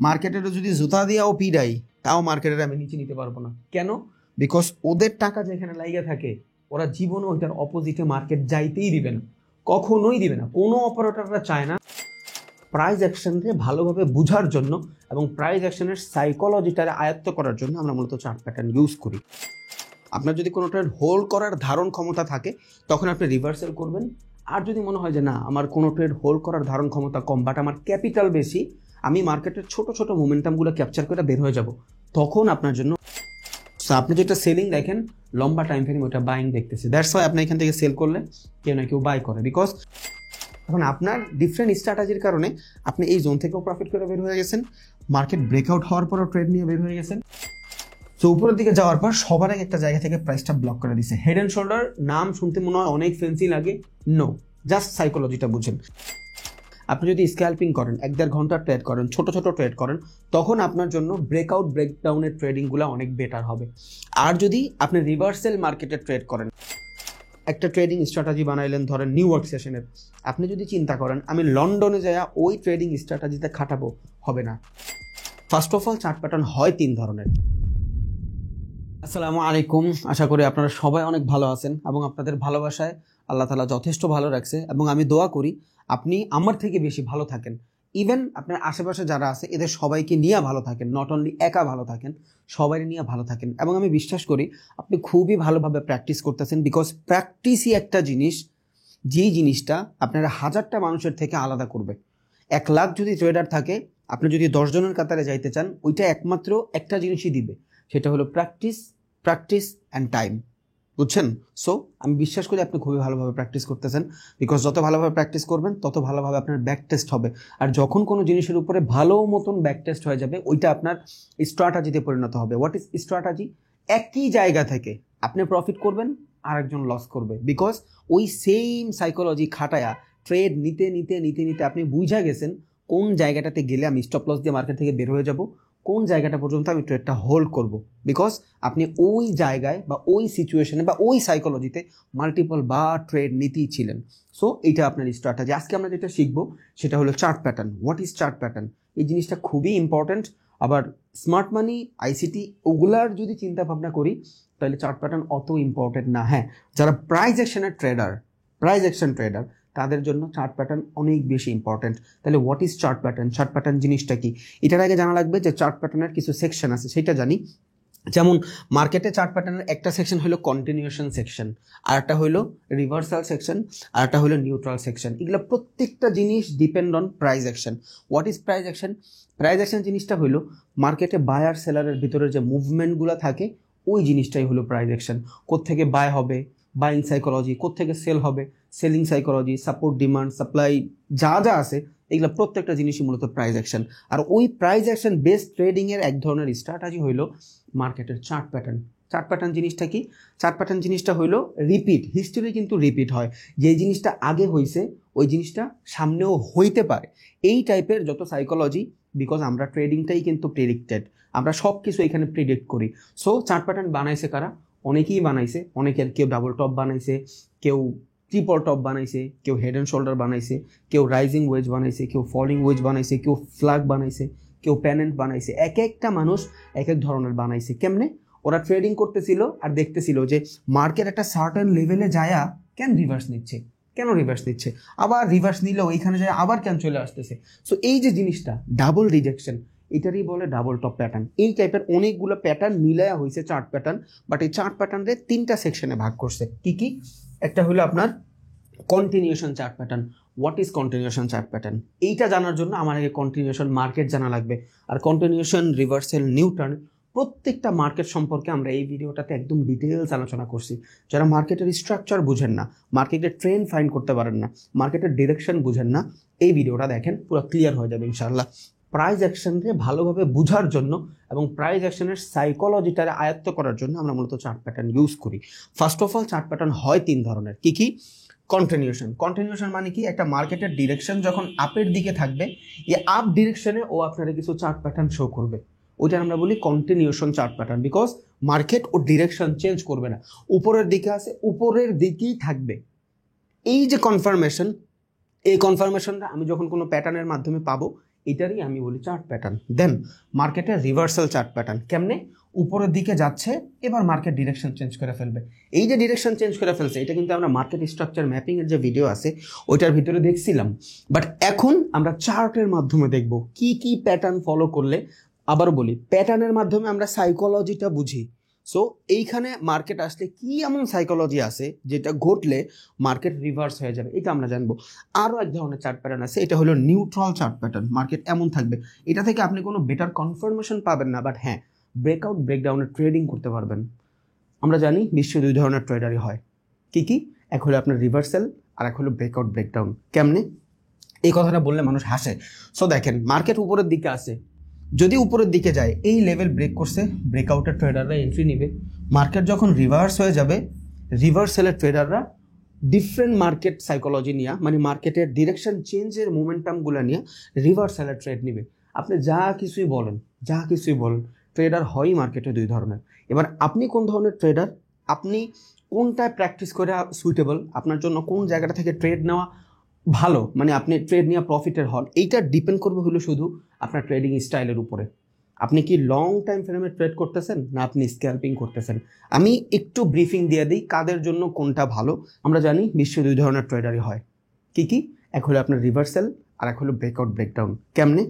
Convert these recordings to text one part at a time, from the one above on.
মার্কেটের যদি জুতা দিয়েও পিডাই তাও মার্কেটের আমি নিচে নিতে পারবো না। কেন? বিকজ ওদের টাকা যেখানে লাইগা থাকে ওরা জীবনে ওইটার অপোজিটে মার্কেট যাইতেই দিবে না, কখনোই দিবে না। কোনো অপারেটররা চায় না প্রাইস অ্যাকশনকে ভালোভাবে বোঝার জন্য এবং প্রাইস অ্যাকশনের সাইকোলজিটারে আয়ত্ত করার জন্য আমরা মূলত চার্ট প্যাটার্ন ইউজ করি। আপনার যদি কোনো ট্রেড হোল্ড করার ধারণ ক্ষমতা থাকে তখন আপনি রিভার্সাল করবেন। আর যদি মনে হয় যে না আমার কোনো ট্রেড হোল্ড করার ধারণ ক্ষমতা কম বাট আমার ক্যাপিটাল বেশি, আমি মার্কেটের ছোট ছোট মোমেন্টামগুলো ক্যাপচার করে বের হয়ে যাব, তখন আপনার জন্য আপনি যেটা সেলিং দেখেন লম্বা টাইম ফ্রেম ওটা বাইং দেখতেছে, দ্যাটস ওয়াই আপনি এখান থেকে সেল করলে কেউ না কেউ বাই করে। বিকজ এখন আপনার ডিফারেন্ট স্ট্র্যাটেজির কারণে আপনি এই জোন থেকেও প্রফিট করে বের হয়ে গেছেন, মার্কেট ব্রেকআউট হওয়ার পরও ট্রেড নিয়ে বের হয়ে গেছেন। তো উপরের দিকে যাওয়ার পর সবার আগে একটা জায়গা থেকে প্রাইসটা ব্লক করে দিছে। হেড অ্যান্ড শোল্ডার নাম শুনতে মনে হয় অনেক ফ্যান্সি লাগে, নো, জাস্ট সাইকোলজিটা বুঝেন। আপনি যদি স্ক্যাল্পিং করেন, 1-1.5 ঘন্টা ট্রেড করেন, ছোট ছোট ট্রেড করেন, তখন আপনার জন্য ব্রেকআউট ব্রেকডাউনের ট্রেডিংগুলো অনেক বেটার হবে। আর যদি আপনি রিভার্সাল মার্কেটে ট্রেড করেন, একটা ট্রেডিং স্ট্র্যাটেজি বানাইলেন ধরেন নিউ ইয়র্ক সেশনের, আপনি যদি চিন্তা করেন আমি লন্ডনে যাইয়া ওই ট্রেডিং স্ট্র্যাটেজিতে খাটাবো, হবে না। First of all chart pattern হয় 3 ধরনের। আসসালামু আলাইকুম, আশা করি আপনারা সবাই অনেক ভালো আছেন এবং আপনাদের ভালোবাসায় আল্লাহ তাআলা যথেষ্ট ভালো রাখছে এবং আমি দোয়া করি আপনি আমার থেকে বেশি ভালো থাকেন, ইভেন আপনার আশেপাশে যারা আছে এদের সবাইকে নিয়ে ভালো থাকেন, নট অনলি একা ভালো থাকেন, সবাই নিয়ে ভালো থাকেন। এবং আমি বিশ্বাস করি আপনি খুবই ভালোভাবে প্র্যাকটিস করতেছেন, বিকজ প্র্যাকটিসই একটা জিনিস যেই জিনিসটা আপনারা 1000টা মানুষের থেকে আলাদা করবে। 1 লাখ যদি ট্রেডার থাকে, আপনি যদি 10 জনের কাতারে যাইতে চান, ওইটা একমাত্র একটা জিনিসই দিবে, সেটা হলো প্র্যাকটিস, প্র্যাকটিস অ্যান্ড টাইম, বুঝছেন? সো আমি বিশ্বাস করি আপনি খুবই ভালোভাবে প্র্যাকটিস করতেছেন, বিকজ যত ভালোভাবে প্র্যাকটিস করবেন তত ভালোভাবে আপনার ব্যাক টেস্ট হবে। আর যখন কোনো জিনিসের উপরে ভালো মতন ব্যাক টেস্ট হয়ে যাবে, ওইটা আপনার স্ট্র্যাটেজিতে পরিণত হবে। What is strategy? একই জায়গা থেকে আপনি প্রফিট করবেন, আরেকজন লস করবে, বিকজ ওই সেম সাইকোলজি খাটায়া ট্রেড নিতে নিতে নিতে নিতে আপনি বুঝা গেছেন কোন জায়গাটাতে গেলে আমি স্টপ লস দিয়ে মার্কেট থেকে বের হয়ে যাব, কোন জায়গাটা পর্যন্ত আমি ট্রেডটা হোল্ড করব, বিকজ আপনি ওই জায়গায় বা ওই সিচুয়েশনে বা ওই সাইকোলজিতে মাল্টিপল বা ট্রেড নিতেই ছিলেন। সো এইটা আপনার স্ট্র্যাটেজি। আজকে আমরা যেটা শিখবো সেটা হলো chart pattern. What is chart pattern? এই জিনিসটা খুবই ইম্পর্ট্যান্ট। আবার স্মার্ট মানি, আইসিটি ওগুলার যদি চিন্তা ভাবনা করি তাহলে চার্ট প্যাটার্ন অত ইম্পর্টেন্ট না। হ্যাঁ, যারা প্রাইস অ্যাকশনের ট্রেডার, প্রাইস অ্যাকশন ট্রেডার, তাদের জন্য চার্ট প্যাটার্ন অনেক বেশি ইম্পর্টেন্ট। তাহলে what is chart pattern? Chart pattern জিনিসটা কি, এটার আগে জানা লাগবে যে চার্ট প্যাটার্নের কিছু সেকশন আছে, সেটা জানি। যেমন মার্কেটে চার্ট প্যাটার্নের একটা সেকশন হলো কন্টিনিউশন সেকশন, আর একটা হলো রিভার্সাল সেকশন, আর একটা হলো নিউট্রাল সেকশন। এগুলো প্রত্যেকটা জিনিস depend on price action. What is price action? Price action জিনিসটা হলো মার্কেটে বায়ার সেলারের ভিতরে যে মুভমেন্টগুলো থাকে ওই জিনিসটাই হলো প্রাইস অ্যাকশন। কোত্থেকে বাই হবে, বাইং সাইকোলজি, কোত্থেকে সেল হবে, selling psychology, support, demand, supply, যা যা আছে এগুলো প্রত্যেকটা জিনিসই মূলত প্রাইস অ্যাকশন। আর ওই প্রাইস অ্যাকশন বেসড ট্রেডিংয়ের এক ধরনের স্ট্র্যাটেজি হইল মার্কেটের চার্ট প্যাটার্ন। চার্ট প্যাটার্ন জিনিসটা কি? চার্ট প্যাটার্ন জিনিসটা হইল রিপিট, হিস্টোরি কিন্তু রিপিট হয়, যে জিনিসটা আগে হয়েছে ওই জিনিসটা সামনেও হইতে পারে, এই টাইপের যত সাইকোলজি। বিকজ আমরা ট্রেডিংটাই কিন্তু প্রেডিক্টেড, আমরা সব কিছু এখানে প্রেডিক্ট করি। সো চার্ট প্যাটার্ন বানাইছে কারা? অনেকেই বানাইছে, অনেকের কেউ ডাবল টপ বানাইছে, কেউ ট্রিপল টপ বানাইছে, কেউ হেড অ্যান্ড শোল্ডার বানাইছে, কেউ রাইজিং ওয়েজ বানাইছে, কেউ ফলিং ওয়েজ বানাইছে, কেউ ফ্ল্যাগ বানাইছে, কেউ প্যানেন্ট বানাইছে। এক একটা মানুষ এক এক ধরনের বানাইছে। কেমনে? ওরা ট্রেডিং করতেছিল আর দেখতেছিল যে মার্কেট একটা সার্টেন লেভেলে যায়া কেন রিভার্স নিচ্ছে, কেন রিভার্স নিচ্ছে, আবার রিভার্স নিলেও এইখানে যায় আবার কেন চলে আসতেছে। সো এই যে জিনিসটা ডাবল রিজেকশন, এটারই বলে ডাবল টপ প্যাটার্ন। এই টাইপের অনেকগুলো প্যাটার্ন মিলায়া হয়েছে চার্ট প্যাটার্ন। বাট এই চার্ট প্যাটার্নরে 3টা সেকশনে ভাগ করছে। কি কি? একটা হলো আপনার continuation chart pattern. What is continuation chart pattern? এইটা জানার জন্য আমার আগে কন্টিনিউশন মার্কেট জানা লাগবে। আর কন্টিনিউশন, রিভার্সাল, নিউটার্ন, প্রত্যেকটা মার্কেট সম্পর্কে আমরা এই ভিডিওটাতে একদম ডিটেলস আলোচনা করছি। যারা মার্কেটের স্ট্রাকচার বুঝেন না, মার্কেটের ট্রেন্ড ফাইন্ড করতে পারেন না, মার্কেটের ডিরেকশন বুঝেন না, এই ভিডিওটা দেখেন, পুরো ক্লিয়ার হয়ে যাবে ইনশাআল্লাহ। প্রাইস অ্যাকশনকে ভালোভাবে বোঝার জন্য এবং প্রাইস অ্যাকশনের সাইকোলজিটারে আয়ত্ত করার জন্য আমরা মূলত চার্ট প্যাটার্ন ইউজ করি। First of all chart pattern হয় 3 ধরনের। কি কি? কন্টিনিউশন। কন্টিনিউশন মানে কি? একটা মার্কেটের ডিরেকশন যখন আপের দিকে থাকবে, এই আপ ডিরেকশনে ও আপনারা কিছু চার্ট প্যাটার্ন শো করবে, ওইটা আমরা বলি continuation chart pattern. Because market ও ডিরেকশন চেঞ্জ করবে না, উপরের দিকে আছে, উপরের দিকেই থাকবে। এই যে কনফার্মেশন, এই কনফার্মেশনটা আমি যখন কোনো প্যাটার্নের মাধ্যমে পাবো, এটারই আমি বলি চার্ট প্যাটার্ন। দেন মার্কেটের রিভার্সাল চার্ট প্যাটার্ন কেমনে, উপরের দিকে যাচ্ছে, এবার মার্কেট ডিরেকশন চেঞ্জ করে ফেলবে। এই যে ডিরেকশন চেঞ্জ করে ফেলছে, এটা কিন্তু আমরা মার্কেট স্ট্রাকচার ম্যাপিংয়ের যে ভিডিও আছে ওইটার ভিতরে দেখছিলাম, বাট এখন আমরা চার্টের মাধ্যমে দেখব কি কি প্যাটার্ন ফলো করলে। আবারও বলি, প্যাটার্নের মাধ্যমে আমরা সাইকোলজিটা বুঝি। সো এইখানে মার্কেট আসলে কি এমন সাইকোলজি আছে যেটা ঘটলে মার্কেট রিভার্স হয়ে যাবে, এটা আমরা জানবো। আরও এক ধরনের চার্ট প্যাটার্ন আছে, এটা হলো নিউট্রাল চার্ট প্যাটার্ন। মার্কেট এমন থাকবে, এটা থেকে আপনি কোনো বেটার কনফার্মেশন পাবেন না, বাট হ্যাঁ ব্রেকআউট ব্রেকডাউনে ট্রেডিং করতে পারবেন। আমরা জানি বিশ্বে দুই ধরনের ট্রেডারই হয়, কি কি? এক হলো আপনার রিভার্সাল, আর এক হলো ব্রেকআউট ব্রেকডাউন। কেমনে? এই কথাটা বললে মানুষ হাসে। সো দেখেন, মার্কেট উপরের দিকে আসে, যদি উপরের দিকে যায়, এই লেভেল ব্রেক করছে, ব্রেকআউটের ট্রেডাররা এন্ট্রি নিবে। মার্কেট যখন রিভার্স হয়ে যাবে, রিভার্সালের ট্রেডাররা ডিফারেন্ট মার্কেট সাইকোলজি নিয়ে, মানে মার্কেটের ডিরেকশন চেঞ্জের মোমেন্টামগুলো নিয়ে রিভার্সালের ট্রেড নিবে। আপনি যা কিছুই বলেন, ট্রেডার হয়ই মার্কেটে দুই ধরনের। এবার আপনি কোন ধরনের ট্রেডার, আপনি কোনটায় প্র্যাকটিস করে সুইটেবল, আপনার জন্য কোন জায়গাটা থেকে ট্রেড নেওয়া ভালো, মানে আপনি ট্রেড নিয়ে প্রফিটের হন, এইটা ডিপেন্ড করবে হলো শুধু আপনার ট্রেডিং স্টাইলের উপরে। আপনি কি লং টাইম ফ্রেমে ট্রেড করতেছেন না আপনি স্ক্যাল্পিং করতেছেন। আমি একটু ব্রিফিং দিয়ে দিই কাদের জন্য কোনটা ভালো। আমরা জানি বিশ্বে দুই ধরনের ট্রেডারই হয়, কি কি? এক হলো আপনার রিভার্সাল, আর এক হলো ব্রেকআউট ব্রেকডাউন। কেমনে?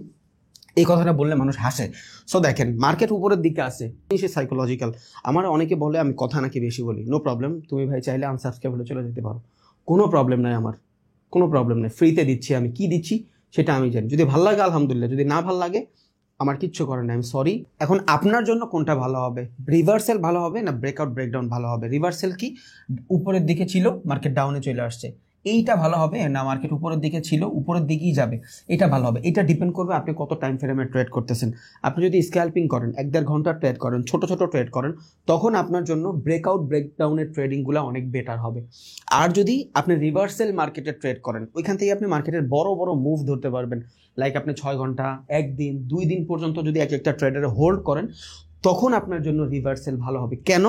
এই কথাটা বললে মানুষ হাসে। সো দেখেন, মার্কেট উপরের দিকে আসে, সে সাইকোলজিক্যাল। আমার অনেকে বলে আমি কথা নাকি বেশি বলি, নো প্রবলেম, তুমি ভাই চাইলে আনসাবস্ক্রাইব হলে চলে যেতে পারো, কোনো প্রবলেম নাই, আমার কোনো প্রবলেম নেই, ফ্রিতে দিচ্ছি। আমি কি দিচ্ছি সেটা আমি জানি, যদি ভালো লাগে আলহামদুলিল্লাহ, যদি না ভালো লাগে আমার কিচ্ছু করার নেই, আমি সরি। এখন আপনার জন্য কোনটা ভালো হবে, রিভার্সাল ভালো হবে না ব্রেকআউট ব্রেকডাউন ভালো হবে? রিভার্সাল কি, উপরের দিকে ছিল মার্কেট ডাউনে চলে আসছে, এইটা ভালো হবে না মার্কেট উপরের দিকে ছিল উপরের দিকেই যাবে, এটা ভালো হবে? এটা ডিপেন্ড করবে আপনি কত টাইম ফ্রেমে ট্রেড করতেছেন। আপনি যদি স্ক্যাল্পিং করেন, 1-1.5 ঘন্টা ট্রেড করেন, ছোট ছোট ট্রেড করেন, তখন আপনার জন্য ব্রেকআউট ব্রেকডাউনের ট্রেডিংগুলো অনেক বেটার হবে। আর যদি আপনি রিভার্সাল মার্কেটে ট্রেড করেন, ওইখান থেকে আপনি মার্কেটের বড় বড় মুভ ধরতে পারবেন। লাইক আপনি 6 ঘন্টা, 1 দিন, 2 দিন পর্যন্ত যদি একটা ট্রেডারে হোল্ড করেন, তখন আপনার জন্য রিভার্সাল ভালো হবে। কেন?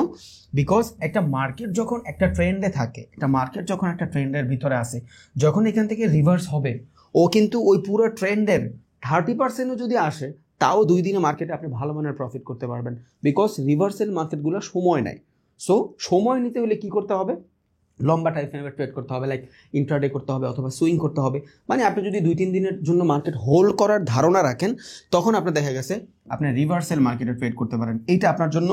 বিকজ একটা মার্কেট যখন একটা ট্রেন্ডে থাকে, একটা মার্কেট যখন একটা ট্রেন্ডের ভিতরে আসে, যখন এখান থেকে রিভার্স হবে, ও কিন্তু ওই পুরো ট্রেন্ডের 30%ও যদি আসে, তাও 2 দিনে মার্কেটে আপনি ভালো মানের প্রফিট করতে পারবেন। বিকজ রিভার্সাল মার্কেটগুলো সময় নেয়। সো সময় নিতে হলে কি করতে হবে? লম্বা টাইম ফ্রেমে ট্রেড করতে হবে, লাইক ইন্ট্রাডে করতে হবে অথবা সুইং করতে হবে। মানে আপনি যদি 2-3 দিনের জন্য মার্কেট হোল্ড করার ধারণা রাখেন, তখন আপনার দেখা গেছে আপনি রিভার্সাল মার্কেটে ট্রেড করতে পারেন। এইটা আপনার জন্য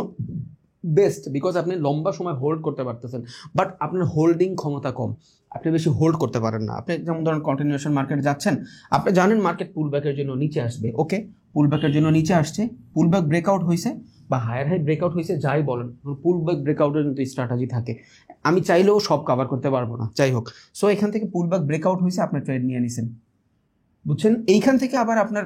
বেস্ট, বিকজ আপনি লম্বা সময় হোল্ড করতে পারতেছেন, বাট আপনার হোল্ডিং ক্ষমতা কম, আপনি বেশি হোল্ড করতে পারেন না। আপনি যেমন ধরেন কন্টিনিউশন মার্কেটে যাচ্ছেন, আপনি জানেন মার্কেট পুলব্যাকের জন্য নিচে আসবে, ওকে, পুলব্যাকের জন্য নিচে আসছে, পুলব্যাক ব্রেকআউট হয়েছে বা হায়ার হাই ব্রেকআউট হয়েছে, যাই বলেন, পুলব্যাক ব্রেকআউটের কিন্তু স্ট্র্যাটেজি থাকে। আমি চাইলেও সব কভার করতে পারবো না, যাই হোক। সো এখান থেকে পুলব্যাক ব্রেকআউট হয়েছে, আপনি ট্রেড নিয়ে নিছেন, বুঝছেন? এইখান থেকে আবার আপনার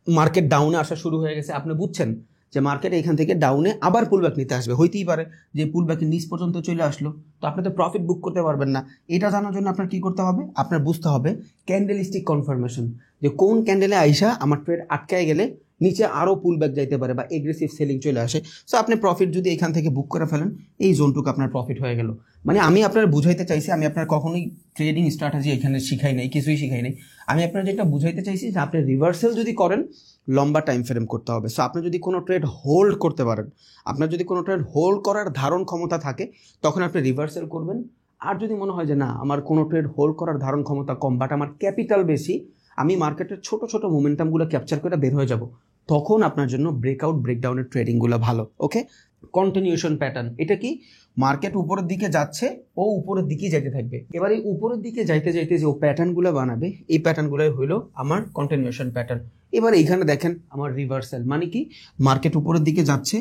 মার্কেট ডাউনে আসা শুরু হয়ে গেছে, আপনি বুঝছেন যে মার্কেট এইখান থেকে ডাউনে আবার পুলব্যাক নিতে আসবে, হইতেই পারে যে পুলব্যাকের নিচ পর্যন্ত চলে আসলো, তো আপনি তো প্রফিট বুক করতে পারবেন না। এটা জানার জন্য আপনার কি করতে হবে? আপনার বুঝতে হবে ক্যান্ডেলস্টিক কনফার্মেশন, যে কোন ক্যান্ডেলে আইসা আমার ট্রেড আটকায় গেলে নিচে আরও পুলব্যাক যাইতে পারে বা এগ্রেসিভ সেলিং চলে আসে। সো আপনি প্রফিট যদি এখান থেকে বুক করে ফেলেন, এই জোনটুকু আপনার প্রফিট হয়ে গেল। মানে আমি আপনার বুঝাইতে চাইছি, আমি আপনার কখনোই ট্রেডিং স্ট্র্যাটেজি এখানে শিখাই নাই, কিছুই শিখাই নাই। আমি আপনার যেটা বুঝাইতে চাইছি যে আপনি রিভার্সাল যদি করেন, লম্বা টাইম ফ্রেম করতে হবে। সো আপনি যদি কোনো ট্রেড হোল্ড করতে পারেন, আপনার যদি কোনো ট্রেড হোল্ড করার ধারণ ক্ষমতা থাকে, তখন আপনি রিভার্সাল করবেন। আর যদি মনে হয় যে না, আমার কোনো ট্রেড হোল্ড করার ধারণ ক্ষমতা কম, বাট আমার ক্যাপিটাল বেশি, আমি মার্কেটের ছোট ছোট মোমেন্টামগুলো ক্যাপচার করে বের হয়ে যাব, তখন আপনার জন্য ব্রেকআউট ব্রেকডাউনের ট্রেডিংগুলো ভালো। ওকে, কন্টিনিউশন প্যাটার্ন, এটা কি? মার্কেট উপরের দিকে যাচ্ছে, ও উপরের দিকেই যাইতে থাকবে। এবার এই উপরের দিকে যাইতে যাইতে যে ও প্যাটার্নগুলো বানাবে, এই প্যাটার্নগুলোই হইলো আমার কন্টিনিউশন প্যাটার্ন। এবার এইখানে দেখেন আমার রিভার্সাল, মানে কি? মার্কেট উপরের দিকে যাচ্ছে,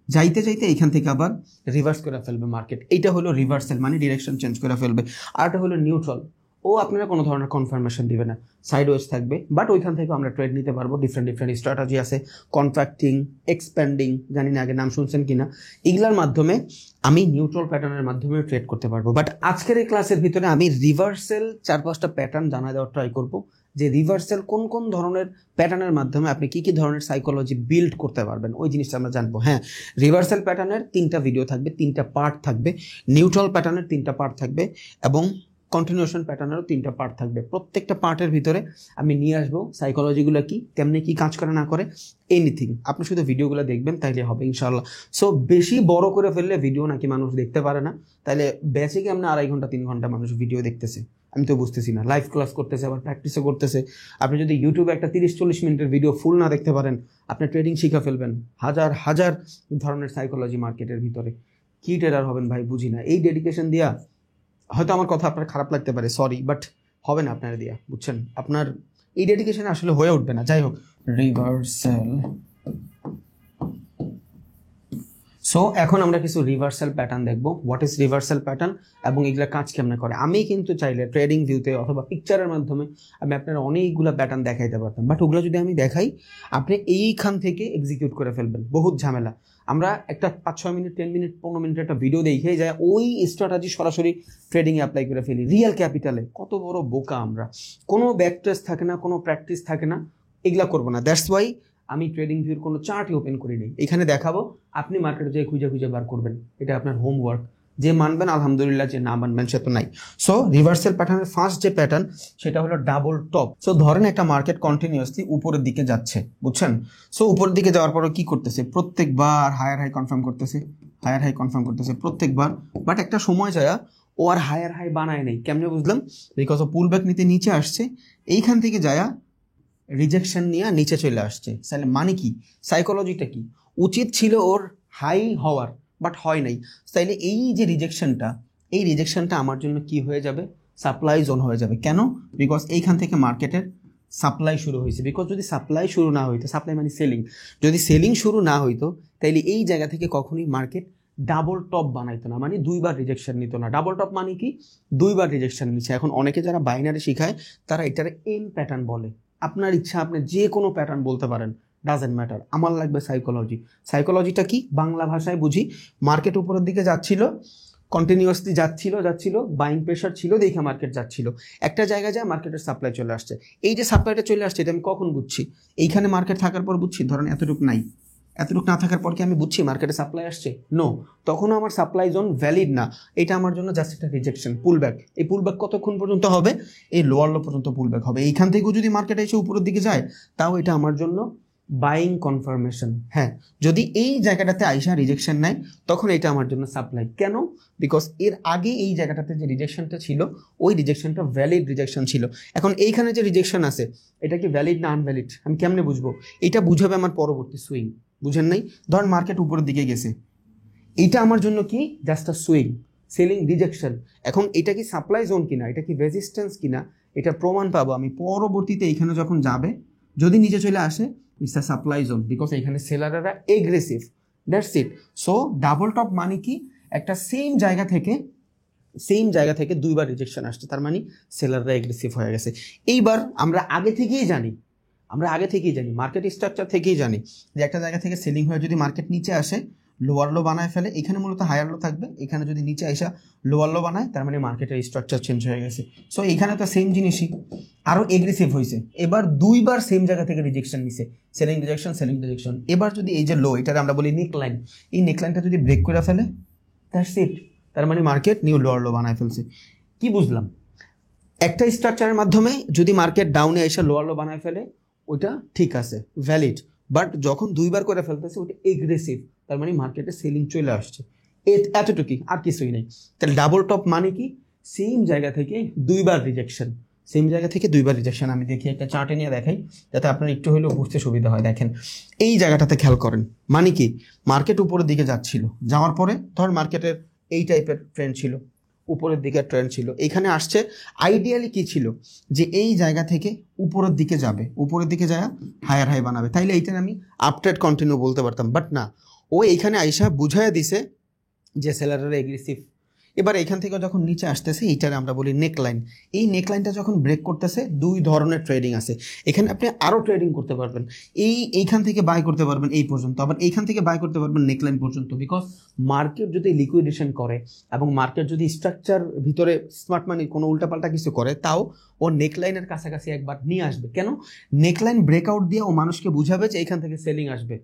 যাইতে যাইতে এইখান থেকে আবার রিভার্স করে ফেলবে মার্কেট, এইটা হলো রিভার্সাল, মানে ডিরেকশন চেঞ্জ করে ফেলবে। আরটা হলো নিউট্রাল, ও আপনারা কোনো ধরনের কনফার্মেশন দিবে না, সাইডওয়েজ থাকবে, বাট ওইখান থেকে আমরা ট্রেড নিতে পারবো। ডিফারেন্ট স্ট্র্যাটেজি আছে, কন্ট্রাক্টিং, এক্সপ্যান্ডিং, জানি না আগে নাম শুনছেন কিনা, এগুলার মাধ্যমে আমি নিউট্রাল প্যাটার্নের মাধ্যমে ট্রেড করতে পারবো। বাট আজকের এই ক্লাসের ভিতরে আমি রিভার্সাল 4-5টা প্যাটার্ন জানা দেওয়ার ট্রাই করবো, যে রিভার্সাল কোন কোন ধরনের প্যাটার্নের মাধ্যমে আপনি কি কি ধরনের সাইকোলজি বিল্ড করতে পারবেন, ওই জিনিসটা আমরা জানবো। হ্যাঁ, রিভার্সাল প্যাটার্নের 3টা ভিডিও থাকবে, 3টা পার্ট থাকবে, নিউট্রাল প্যাটার্নের 3টা পার্ট থাকবে, এবং কন্টিনিউশন প্যাটার্নেরও 3টা পার্ট থাকবে। প্রত্যেকটা পার্টের ভিতরে আমি নিয়ে আসবো সাইকোলজিগুলো কি, কেমনে কি কাজ করে না করে, এনিথিং। আপনি শুধু ভিডিওগুলো দেখবেন তাইলে হবে ইনশাআল্লাহ। সো বেশি বড় করে ফেললে ভিডিও নাকি মানুষ দেখতে পারে না, তাইলে বেসিক এমনি 2.5 ঘন্টা 3 ঘন্টা মানুষ ভিডিও দেখতেছে, আমি তো বুঝতেছি না। লাইভ ক্লাস করতেছে, আবার প্র্যাকটিসও করতেছে। আপনি যদি ইউটিউবে একটা 30-40 মিনিটের ভিডিও ফুল না দেখতে পারেন, আপনি ট্রেডিং শিখে ফেলবেন। হাজার হাজার ধরনের সাইকোলজি মার্কেটের ভিতরে, কি ট্রেডার হবেন ভাই বুঝি না। এই ডেডিকেশন দিয়া, হয়তো আমার কথা আপনার খারাপ লাগতে পারে, সরি, বাট হবে না আপনার দিয়া, বুঝছেন? আপনার এই ডেডিকেশন আসলে হয়ে উঠবে না। যাই হোক, রিভার্সাল। সো এখন আমরা কিছু রিভার্সাল প্যাটার্ন দেখবো, হোয়াট ইজ রিভার্সাল প্যাটার্ন এবং এগুলা কাজ কেমনে করে। আমি কিন্তু চাইলে ট্রেডিং ভিউতে অথবা পিকচারের মাধ্যমে আমি আপনার অনেকগুলো প্যাটার্ন দেখাইতে পারতাম, বাট ওগুলো যদি আমি দেখাই আপনি এইখান থেকে এক্সিকিউট করে ফেলবেন, বহুত ঝামেলা। আমরা একটা 5-6 মিনিট 10 মিনিট 15 মিনিটের একটা ভিডিও দেখে যায়, ওই স্ট্র্যাটেজি সরাসরি ট্রেডিংয়ে অ্যাপ্লাই করে ফেলি রিয়েল ক্যাপিটালে। কত বড় বোকা আমরা! কোনো ব্যাক টেস্ট থাকে না, কোনো প্র্যাকটিস থাকে না, এগুলা করবো না। দ্যাটস ওয়াই আমি ট্রেডিং ভিউর কোনো চার্টই ওপেন করি নাই। এখানে দেখাবো, আপনি মার্কেটে যেয়ে খুঁজে খুঁজে বার করবেন, এটা আপনার হোমওয়ার্ক। যে মানবেন আলহামদুলিল্লাহ, যে না মানবেন সে তো নাই। সো রিভার্সাল প্যাটার্নের ফার্স্ট যে প্যাটার্ন সেটা হলো ডাবল টপ। সো ধরেন একটা মার্কেট কন্টিনিউয়াসলি উপরের দিকে যাচ্ছে, বুঝছেন? সো উপরের দিকে যাওয়ার পরে কি করতেছে, প্রত্যেকবার হায়ার হাই কনফার্ম করতেছে, হায়ার হাই কনফার্ম করতেছে প্রত্যেকবার। বাট একটা সময় যায় ও আর হায়ার হাই বানায় নেই। কেমনে বুঝলাম? বিকজ ও পুল ব্যাক নিতে নিচে আসছে, এইখান থেকে যায় রিজেকশন নিয়ে নিচে চলে আসছে। তাহলে মানে কি, সাইকোলজিটা কি? উচিত ছিল ওর হাই হওয়ার, বাট হয় নাই। তাইলে এই যে রিজেকশনটা, এই রিজেকশনটা আমার জন্য কি হয়ে যাবে, সাপ্লাই জোন হয়ে যাবে। কেন? বিকজ এইখান থেকে মার্কেটের সাপ্লাই শুরু হয়েছে। বিকজ যদি সাপ্লাই শুরু না হইতো, সাপ্লাই মানে সেলিং, যদি সেলিং শুরু না হইতো তাইলে এই জায়গা থেকে কখনোই মার্কেট ডাবল টপ বানাইতো না, মানে 2বার রিজেকশন নিত না। ডাবল টপ মানে কি, 2বার রিজেকশন নিচ্ছে। এখন অনেকে যারা বাইনারি শিখায় তারা এটার এম প্যাটার্ন বলে। আপনার ইচ্ছা, আপনি যে কোনো প্যাটার্ন বলতে পারেন, ডাজেন্ট ম্যাটার। আমার লাগবে সাইকোলজি। সাইকোলজিটা কি, বাংলা ভাষায় বুঝি। মার্কেট উপরের দিকে যাচ্ছিল, কন্টিনিউয়াসলি যাচ্ছিল, বাইং প্রেশার ছিল, দেখে মার্কেট যাচ্ছিল। একটা জায়গায় যায় মার্কেটের সাপ্লাই চলে আসছে। এই যে সাপ্লাইটা চলে আসছে, এটা আমি কখন বুঝছি? এইখানে মার্কেট থাকার পর বুঝছি। ধরেন এতটুকু নাই, এতটুকু না থাকার পর কি আমি বুঝছি মার্কেটে সাপ্লাই আসছে? নো, তখনও আমার সাপ্লাই জোন ভ্যালিড না। এটা আমার জন্য জাস্ট একটা রিজেকশন, পুলব্যাক। এই পুলব্যাক কতক্ষণ পর্যন্ত হবে? এই লোয়ার লো পর্যন্ত পুলব্যাক হবে। এইখান থেকেও যদি মার্কেট এসে উপরের দিকে যায়, তাও এটা আমার জন্য বাইং কনফার্মেশন। হ্যাঁ, যদি এই জায়গাটাতে আইসা রিজেকশন নেয়, তখন এটা আমার জন্য সাপ্লাই। কেন? বিকজ এর আগে এই জায়গাটাতে যে রিজেকশনটা ছিল, ওই রিজেকশনটা ভ্যালিড রিজেকশন ছিল। এখন এইখানে যে রিজেকশন আছে, এটা কি ভ্যালিড না আনভ্যালিড, আমি কেমনে বুঝবো? এটা বুঝাবে আমার পরবর্তী সুইং। বুঝেন নাই? ধর মার্কেট উপরের দিকে গেছে, এটা আমার জন্য কি, জাস্ট আ সুইং, সেলিং, রিজেকশন। এখন এটা কি সাপ্লাই জোন কিনা, এটা কি রেজিস্ট্যান্স কিনা, এটা প্রমাণ পাবো আমি পরবর্তীতে। এখানে যখন যাবে, যদি নিচে চলে আসে, it's a supply zone, because এখানে সেলাররা aggressive. That's it. So double top মানে কি, একটা সেম জায়গা থেকে 2বার রিজেকশন আসছে, তার মানে সেলাররা এগ্রেসিভ হয়ে গেছে। এইবার আমরা আগে থেকেই জানি, মার্কেট স্ট্রাকচার থেকেই জানি যে একটা জায়গা থেকে সেলিং হয়ে যদি মার্কেট নিচে আসে, লোয়ার লো বানায় ফেলে, এখানে মূলত হায়ার লো থাকবে, এখানে যদি নিচে আসা লোয়ার লো বানায়, তার মানে মার্কেটের স্ট্রাকচার চেঞ্জ হয়ে গেছে। সো এখানে তো সেম জিনিসই, আরও এগ্রেসিভ হয়েছে। এবার 2বার সেম জায়গা থেকে রিজেকশন নিছে, সেলিং রিজেকশন। এবার যদি এই যে লো, এটাকে আমরা বলি নেকলাইন, এই নেকলাইনটা যদি ব্রেক করে ফেলে, দ্যাটস ইট, তার মানে মার্কেট নিউ লোয়ার লো বানায় ফেলছে। কি বুঝলাম? একটা স্ট্রাকচারের মাধ্যমে যদি মার্কেট ডাউনে এসে লোয়ার লো বানায় ফেলে, ওটা ঠিক আছে, ভ্যালিড। বাট যখন 2বার করে ফেলতেছে, ওটা এগ্রেসিভ, তার মানে মার্কেটে সেলিং চলে আসছে। এতটুকুই, আর কিছুই নেই। তাহলে ডাবল টপ মানে কি, সেম জায়গা থেকে 2বার রিজেকশন, আমি দেখি একটা চার্টে নিয়ে দেখাই, যাতে আপনার একটু হলেও বুঝতে সুবিধা হয়। দেখেন এই জায়গাটাতে খেয়াল করেন, মানে কি, মার্কেট উপরের দিকে যাচ্ছিল, যাওয়ার পরে ধর মার্কেটের এই টাইপের ট্রেন্ড ছিল, উপরের দিকে ট্রেন্ড ছিল, এইখানে আসছে। আইডিয়ালি কি ছিল, যে এই জায়গা থেকে উপরের দিকে যাবে, উপরের দিকে যায় হায়ার হাই বানাবে, তাইলে এইটা আমি আপট্রেড কন্টিনিউ বলতে পারতাম। বাট না, ও এইখানে আইসা বুঝাইয়া দিছে যে সেলাররা এগ্রেসিভ। এবার এখান থেকে যখন নিচে আসতেছে, এইটারে আমরা বলি নেকলাইন। এই নেকলাইনটা যখন ব্রেক করতেছে, 2 ধরনের ট্রেডিং আছে। এখানে আপনি আরও ট্রেডিং করতে পারবেন, এইখান থেকে বাই করতে পারবেন এই পর্যন্ত, আবার এইখান থেকে বাই করতে পারবেন নেকলাইন পর্যন্ত। বিকজ মার্কেট যদি লিকুইডেশন করে এবং মার্কেট যদি স্ট্রাকচার ভিতরে স্মার্ট মানি কোনো উল্টাপাল্টা কিছু করে, তাও ও নেকলাইনের কাছাকাছি একবার নিয়ে আসবে। কেন? নেকলাইন ব্রেকআউট দিয়ে ও মানুষকে বুঝাবে যে এখান থেকে সেলিং আসবে।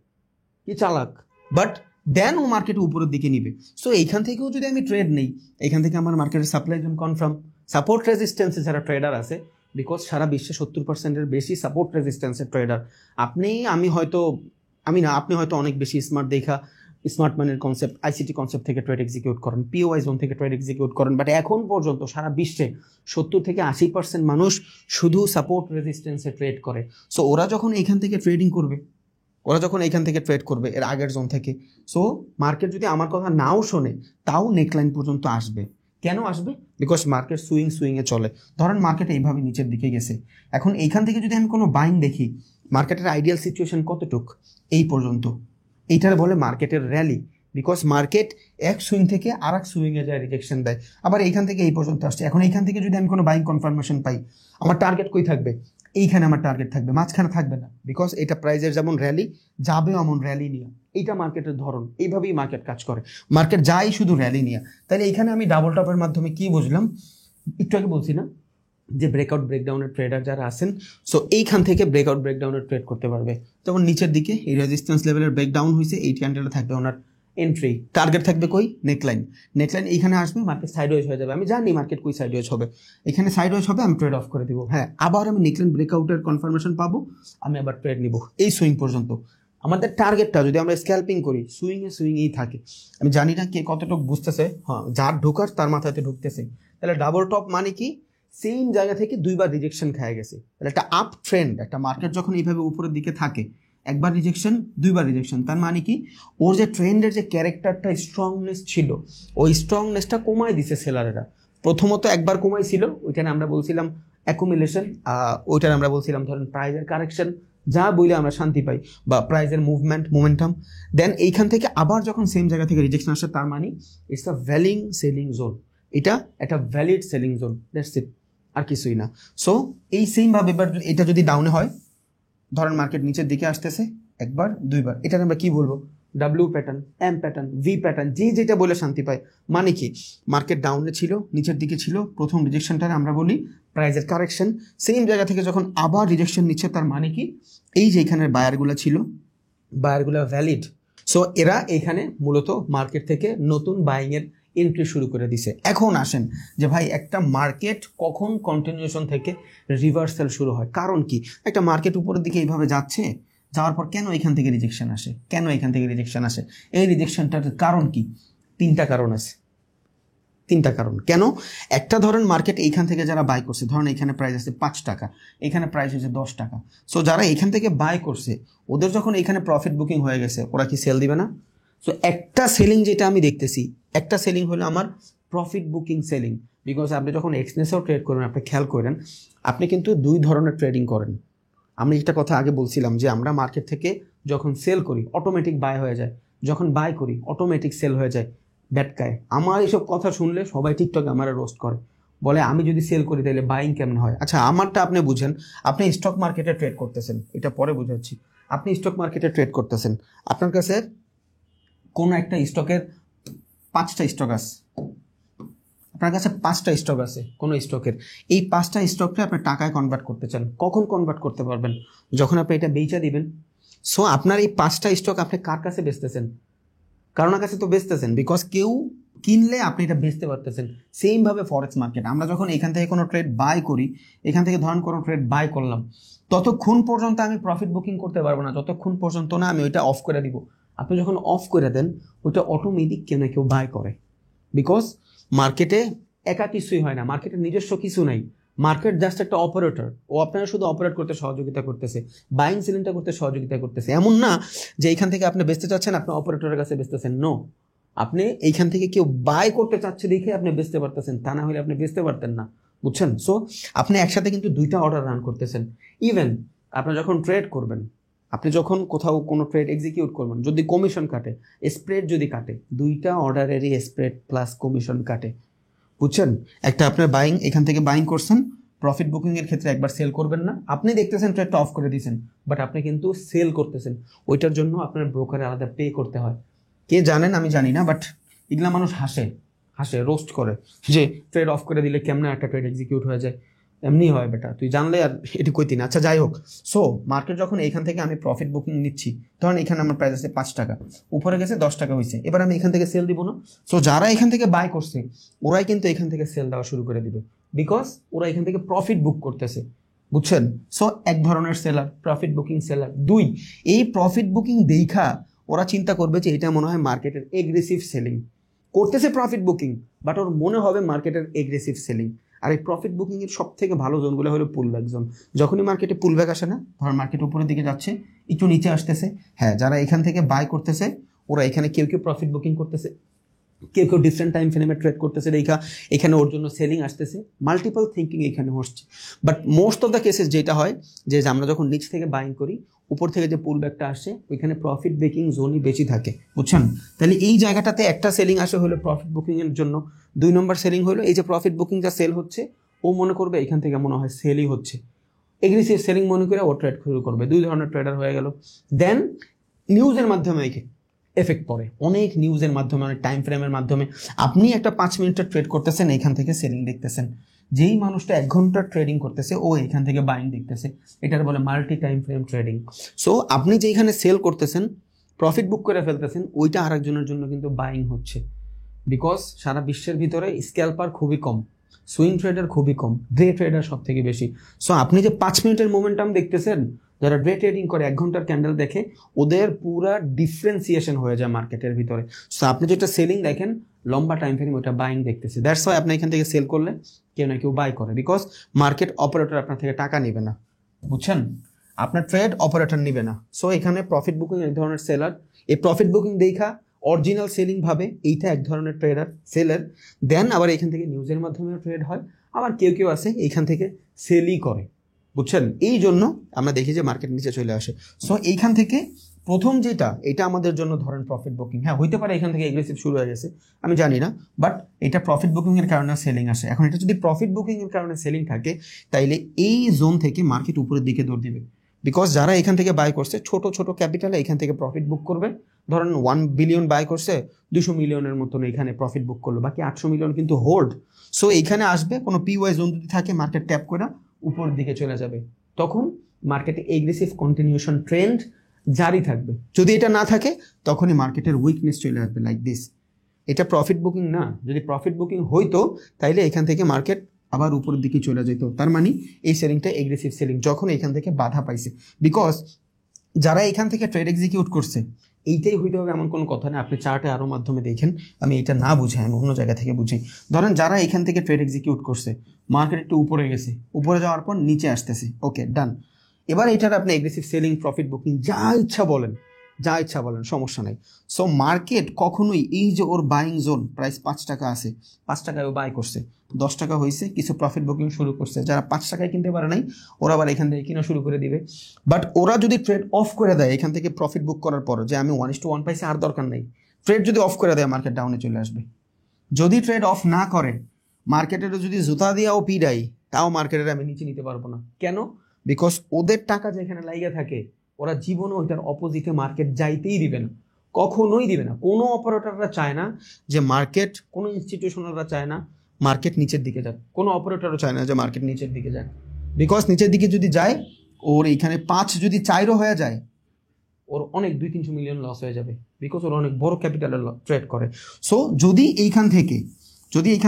কি চালাক! বাট দেন ও মার্কেট উপরের দিকে নিবে। সো এইখান থেকেও যদি আমি ট্রেড নেই, এখান থেকে আমার মার্কেটের সাপ্লাই জোন কনফার্ম, সাপোর্ট রেজিস্ট্যান্সে যারা ট্রেডার আছে, বিকজ সারা বিশ্বে 70%-এর বেশি সাপোর্ট রেজিস্ট্যান্সের ট্রেডার। আপনি হয়তো অনেক বেশি স্মার্ট স্মার্ট মানির কনসেপ্ট, আইসিটি কনসেপ্ট থেকে ট্রেড এক্সিকিউট করেন, পিওআই জোন থেকে ট্রেড এক্সিকিউট করেন, বাট এখন পর্যন্ত সারা বিশ্বে 70-80% মানুষ শুধু সাপোর্ট রেজিস্ট্যান্সে ট্রেড করে। সো ওরা যখন এইখান থেকে ট্রেড করবে এর আগের জোন থেকে, সো মার্কেট যদি আমার কথা নাও শোনে তাও নেকলাইন পর্যন্ত আসবে। কেন আসবে? বিকজ মার্কেট সুইংয়ে চলে। ধরেন মার্কেট এইভাবে নিচের দিকে গেছে, এখন এইখান থেকে যদি আমি কোনো বাইং দেখি, মার্কেটের আইডিয়াল সিচুয়েশন কতটুক? এই পর্যন্ত। এইটার বলে মার্কেটের র্যালি, বিকজ মার্কেট এক সুইং থেকে আর এক সুইংয়ে যায়, রিজেকশন দেয়, আবার এইখান থেকে এই পর্যন্ত আসছে। এখন এইখান থেকে যদি আমি কোনো বাইং কনফার্মেশন পাই, আমার টার্গেট কই থাকবে? এইখানে আমার টার্গেট থাকবে, মাঝখানে থাকবে না, বিকজ এটা প্রাইজের যেমন র্যালি যাবে এমন র্যালি নিয়ে। এইটা মার্কেটের ধরন, এইভাবেই মার্কেট কাজ করে। মার্কেট যাই শুধু র্যালি নিয়ে। তাহলে এখানে আমি ডাবল টপের মাধ্যমে কি বুঝলাম? একটু আগে বলছি না যে ব্রেকআউট ব্রেকডাউনের ট্রেডার যারা আছেন, সো এইখান থেকে ব্রেকআউট ব্রেকডাউনের ট্রেড করতে পারবে। তখন নিচের দিকে এই রেজিস্ট্যান্স লেভেলের ব্রেকডাউন হয়েছে, 80-100 থাকবে ওনার এন্ট্রি, টার্গেট থাকবে কই? নেকলাইন এইখানে আসবে, মার্কেট সাইডওয়েজ হয়ে যাবে। আমি জানি মার্কেট কই সাইডওয়েজ হবে, এখানে সাইডওয়েজ হবে, আমি ট্রেড অফ করে দিব। হ্যাঁ, আবার আমি নেকলাইন ব্রেকআউটের কনফার্মেশন পাবো, আমি আবার ট্রেড নিব এই সুইং পর্যন্ত। আমাদের টার্গেটটা যদি আমরা স্ক্যাল্পিং করি সুইংয়েই থাকে। আমি জানি না কে কতটুকু বুঝতেছে, হ্যাঁ যার ঢোকার তার মাথাতে ঢুকতেছে। তাহলে ডাবল টপ মানে কি? সেম জায়গা থেকে দুইবার রিজেকশন খেয়ে গেছে। তাহলে একটা আপ ট্রেন্ড, একটা মার্কেট যখন এইভাবে উপরের দিকে থাকে, একবার রিজেকশন দুইবার রিজেকশন, তার মানে কি ওর যে ট্রেন্ডের যে ক্যারেক্টারটা স্ট্রংনেস ছিল, ওই স্ট্রংনেসটা কমায় দিছে সেলারেরা। প্রথমত একবার কমাইছিল, ওইখানে আমরা বলছিলাম অ্যাকুমুলেশন, ওইটার আমরা বলছিলাম ধরেন প্রাইজের কারেকশন, যা বইলে আমরা শান্তি পাই, বা প্রাইজের মোমেন্টাম। দেন এইখান থেকে আবার যখন সেম জায়গা থেকে রিজেকশন আসে, তার মানে it's a valid selling zone, এটা একটা valid selling zone, that's it, আর কিছুই না। সো এই সেমভাবে এবার এটা যদি ডাউনে হয়, ধরেন মার্কেট নিচের দিকে আসতেছে একবার দুইবার, এটার আমরা কি বলবো? W pattern, M pattern, V pattern, যেটা বলে শান্তি পায়। মানে কি মার্কেট ডাউনে ছিল, নিচের দিকে ছিল, প্রথম রিজেকশনটারে আমরা বলি প্রাইজের কারেকশন। সেম জায়গা থেকে যখন আবার রিজেকশন নিচ্ছে, তার মানে কি এই যে এখানের বায়ারগুলো ছিল, বায়ারগুলো ভ্যালিড। সো এরা এখানে মূলত মার্কেট থেকে নতুন বাইংয়ের এন্ট্রি শুরু করে দিছে। এখন আসেন যে ভাই একটা মার্কেট কখন কন্টিনিউশন থেকে রিভার্সাল শুরু হয়? কারণ কি? একটা মার্কেট উপরের দিকে এইভাবে যাওয়ার পর কেন এখান থেকে রিজেকশন আসে? এই রিজেকশনটার কারণ কি? তিনটা কারণ আছে। কেন? একটা ধরেন মার্কেট এইখান থেকে যারা বাই করছে, ধরেন এখানে প্রাইস আছে 5 টাকা, এখানে প্রাইস হচ্ছে 10 টাকা। সো যারা এখান থেকে বাই করছে, ওদের যখন এখানে প্রফিট বুকিং হয়ে গেছে, ওরা কি সেল দিবে না? সো একটা সেলিং যেটা আমি দেখতেছি, একটা সেলিং হলো আমার প্রফিট বুকিং সেলিং। বিকজ আপনি যখন এক্সনেসেও ট্রেড করেন, আপনি খেয়াল করেন, আপনি কিন্তু দুই ধরনের ট্রেডিং করেন। আমি একটা কথা আগে বলছিলাম যে আমরা মার্কেট থেকে যখন সেল করি অটোমেটিক বাই হয়ে যায়, যখন বাই করি অটোমেটিক সেল হয়ে যায়। ব্যাটকায় আমার এইসব কথা শুনলে সবাই টিকটকে আমার রোস্ট করে, বলে আমি যদি সেল করি তাহলে বাইং কেমন হয়? আচ্ছা, আমারটা আপনি বুঝেন। আপনি স্টক মার্কেটে ট্রেড করতেছেন, এটা পরে বুঝাচ্ছি। আপনি স্টক মার্কেটে ট্রেড করতেছেন, আপনার কাছে কোনো একটা স্টকের 5টা স্টক আছে, আপনার কাছে 5টা স্টক আছে কোনো স্টকের। এই 5টা স্টককে আপনি টাকায় কনভার্ট করতে চান, কখন কনভার্ট করতে পারবেন? যখন আপনি এটা বেচা দিবেন। সো আপনার এই 5টা স্টক আপনি কার কাছে বেচতেছেন? কারোর কাছে তো বেচতেছেন, বিকজ কেউ কিনলে আপনি এটা বেচতে পারতেছেন। সেমভাবে ফরেক্স মার্কেট, আমরা যখন এখান থেকে কোনো ট্রেড বাই করি, এখান থেকে ধরেন কোনো ট্রেড বাই করলাম, ততক্ষণ পর্যন্ত আমি প্রফিট বুকিং করতে পারবো না, যতক্ষণ পর্যন্ত না আমি ওইটা অফ করে দিব। আপনি যখন অফ করে দেন, ওইটা অটোমেটিক কেউ না কেউ বাই করে। বিকজ মার্কেটে একা কিছুই হয় না, মার্কেটের নিজস্ব কিছু নাই। মার্কেট জাস্ট একটা অপারেটর, ও আপনারা শুধু অপারেট করতে সহযোগিতা করতেছে, বাইং সেলিংটা করতে সহযোগিতা করতেছে। এমন না যে এইখান থেকে আপনি বেচতে চাচ্ছেন, আপনি অপারেটরের কাছে বেচতেছেন। নো, আপনি এইখান থেকে কেউ বাই করতে চাচ্ছে দেখে আপনি বেচতে পারতেছেন, তা না হলে আপনি বেচতে পারতেন না, বুঝছেন? সো আপনি একসাথে কিন্তু 2টা অর্ডার রান করতেছেন। ইভেন আপনি যখন ট্রেড করবেন, আপনি যখন কোথাও কোনো ট্রেড এক্সিকিউট করবেন, যদি কমিশন কাটে, স্প্রেড যদি কাটে, 2টা অর্ডারেরই স্প্রেড প্লাস কমিশন কাটে, বুঝছেন? একটা আপনার বাইং, এখান থেকে বাইং করছেন, প্রফিট বুকিং এর ক্ষেত্রে একবার সেল করবেন না, আপনি দেখতেছেন ট্রেডটা অফ করে দিয়েছেন, বাট আপনি কিন্তু সেল করতেছেন। ওইটার জন্য আপনার ব্রোকারে আলাদা পে করতে হয়। কে জানেন আমি জানি না, বাট এগুলা মানুষ হাসে রোস্ট করে যে ট্রেড অফ করে দিলে কেমন একটা ট্রেড এক্সিকিউট হয়ে যায়। এমনি হয় বেটা, তুই জানলে আর এটি কইতি না। আচ্ছা যাই হোক, সো মার্কেট যখন এইখান থেকে আমি প্রফিট বুকিং নিচ্ছি, ধরেন এখানে আমার প্রাইস আছে 5 টাকা, উপরে গেছে 10 টাকা হয়েছে, এবার আমি এখান থেকে সেল দিব না? সো যারা এখান থেকে বাই করছে, ওরাই কিন্তু এখান থেকে সেল দেওয়া শুরু করে দিবে। বিকজ ওরা এখান থেকে প্রফিট বুক করতেছে, বুঝছেন? সো এক ধরনের সেলার, প্রফিট বুকিং সেলার। দুই, এই প্রফিট বুকিং দেখা ওরা চিন্তা করবে যে এটা মনে হয় মার্কেটের এগ্রেসিভ সেলিং করতেছে, প্রফিট বুকিং, বাট ওর মনে হবে মার্কেটের এগ্রেসিভ সেলিং। আর এই প্রফিট বুকিং এর সব থেকে ভালো জোনগুলো হলো পুলব্যাক জোন। যখনই মার্কেটে পুলব্যাক আসে না, ধর মার্কেট উপরের দিকে যাচ্ছে, একটু নিচে আসতেছে, হ্যাঁ, যারা এখান থেকে বাই করতেছে ওরা এখানে কেউ কেউ প্রফিট বুকিং করতেছে, কেউ কেউ ডিফারেন্ট টাইম ফ্রেমে ট্রেড করতেছে, এখানে ওর জন্য সেলিং আসতেছে, মাল্টিপল থিঙ্কিং এখানে হচ্ছে। But most of the cases যেটা হয় যে আমরা যখন নিচ থেকে বাইং করি, উপর থেকে যে পুল ব্যাকটা আসে ওইখানে প্রফিট বুকিং জোনই বেশি থাকে, বুঝছেন? তাহলে এই জায়গাটাতে একটা সেলিং আসে হলো প্রফিট বুকিং এর জন্য। 2 নম্বর সেলিং হলো এই যে প্রফিট বুকিং যা সেল হচ্ছে, ও মনে করবে এখান থেকে মনে হয় সেলই হচ্ছে, এগ্রেসিভ সেলিং মনে করে ও ট্রেড শুরু করবে। 2 ধরনের ট্রেডার হয়ে গেল। দেন নিউজের মাধ্যমে এফেক্ট পড়ে, অনেক নিউজের মাধ্যমে, অনেক টাইম ফ্রেমের মাধ্যমে। আপনি একটা 5 মিনিটের ট্রেড করতেছেন, এখান থেকে সেলিং দেখতেছেন। যেই মানুষটা 1 ঘন্টার ট্রেডিং করতেছে ও এখান থেকে বাইং দেখতেছে, এটার বলে multi time frame trading. So আপনি যেখানে সেল করতেছেন, প্রফিট বুক করে ফেলতেছেন, ওইটা আরেকজনের জন্য কিন্তু বাইং হচ্ছে। বিকজ সারা বিশ্বের ভিতরে স্ক্যালপার খুবই কম, সুইং ট্রেডার খুবই কম, ডে ট্রেডার সব থেকে বেশি। সো আপনি যে 5 মিনিটের মোমেন্টাম দেখতেছেন, যারা ডে ট্রেডিং করে 1 ঘন্টার ক্যান্ডেল দেখে, ওদের পুরা ডিফারেন্সিয়েশন হয়ে যায় মার্কেটের ভিতরে। সো আপনি যেটা সেলিং দেখেন লম্বা টাইম ফ্রেম, ওটা বাইং দেখতেছে। দ্যাটস ওয়াই আপনি এখান থেকে সেল করলে কেউ না কেউ বাই করে, বিকজ মার্কেট অপারেটর আপনার থেকে টাকা নেবে না, বুঝছেন? আপনার ট্রেড অপারেটর নেবে না। সো এখানে প্রফিট বুকিং এক ধরনের সেলার, এই প্রফিট বুকিং দেখা অরিজিনাল সেলিং ভাবে এইটা এক ধরনের ট্রেডার সেলার। দেন আবার এখান থেকে নিউজের মাধ্যমে ট্রেড হয়, আবার কেউ কেউ আছে এইখান থেকে সেলই করে, বুঝছেন? এই জন্য আমরা দেখি যে মার্কেট নিচে চলে আসে। সো এইখান থেকে প্রথম যেটা, এটা আমাদের জন্য ধরেন প্রফিট বুকিং। হ্যাঁ, হইতে পারে এখান থেকে এগ্রেসিভ শুরু হয়ে গেছে, আমি জানি না, বাট এটা প্রফিট বুকিং এর কারণে সেলিং আসে। এখন এটা যদি প্রফিট বুকিং এর কারণে সেলিং থাকে, তাইলে এই জোন থেকে মার্কেট উপরের দিকে দৌড় দিবে। বিকজ যারা এখান থেকে বাই করছে ছোট ছোট ক্যাপিটালে এখান থেকে প্রফিট বুক করবে। ধরেন 1 বিলিয়ন বাই করছে, 200 মিলিয়নের মতন এখানে প্রফিট বুক করলো, বাকি 800 মিলিয়ন কিন্তু হোল্ড। সো এইখানে আসবে, কোনো পিওয়াই জোন যদি থাকে মার্কেট ট্যাপ করে উপরের দিকে চলে যাবে, তখন মার্কেটে এগ্রেসিভ কন্টিনিউশন ট্রেন্ড জারি থাকবে। যদি এটা না থাকে তখনই মার্কেটের উইকনেস চলে আসবে, লাইক দিস। এটা প্রফিট বুকিং না। যদি প্রফিট বুকিং হইতো তাইলে এখান থেকে মার্কেট আবার উপরের দিকে চলে যেত। তার মানে এই সেলিংটা এগ্রেসিভ সেলিং, যখন এখান থেকে বাধা পাইছে। বিকজ যারা এখান থেকে ট্রেড এক্সিকিউট করছে, এইটাই হইতে হবে এমন কোনো কথা না। আপনি চার্টে আরও মাধ্যমে দেখেন, আমি এটা না বুঝাই, আমি অন্য জায়গা থেকে বুঝি। ধরেন যারা এখান থেকে ট্রেড এক্সিকিউট করছে, মার্কেট একটু উপরে গেছে, উপরে যাওয়ার পর নিচে আসতেছে, ওকে ডান। এবার এটার আপনি এগ্রেসিভ সেলিং, প্রফিট বুকিং যা ইচ্ছা বলেন, যা ইচ্ছা বলেন, সমস্যা নাই। সো মার্কেট কখনোই এই যে ওর বাইং জোন প্রাইস 5 টাকা আছে, 5 টাকায় ও বাই করছে, 10 টাকা হয়েছে, কিছু প্রফিট বুকিং শুরু করছে। যারা 5 টাকায় কিনতে পারে নাই, ওরা আবার এখান থেকে কিনা শুরু করে দিবে। বাট ওরা যদি ট্রেড অফ করে দেয় এখান থেকে প্রফিট বুক করার পর, যে আমি 1:1 পাইছি, আর দরকার নেই, ট্রেড যদি অফ করে দেয় মার্কেট ডাউনে চলে আসবে। যদি ট্রেড অফ না করে, মার্কেটের যদি জুতা দিয়েও পিডাই, তাও মার্কেটের আমি নিচে নিতে পারবো না। কেন? বিকজ ওদের টাকা যেখানে লাইগা থাকে, ওরা জীবনে ওইটার অপোজিটে মার্কেট যাইতেই দিবে না, কখনোই দিবে না। কোনো অপারেটররা চায় না যে মার্কেট, কোনো ইনস্টিটিউশনালরা চায় না মার্কেট নিচের দিকে যাক, কোনো অপারেটরও চায় না যে মার্কেট নিচের দিকে যাক। বিকজ নিচের দিকে যদি যায়, ওর এইখানে 5 যদি 4ও হয়ে যায়, ওর অনেক 200-300 মিলিয়ন লস হয়ে যাবে, বিকজ ওরা অনেক বড় ক্যাপিটালের ট্রেড করে। সো যদি এইখান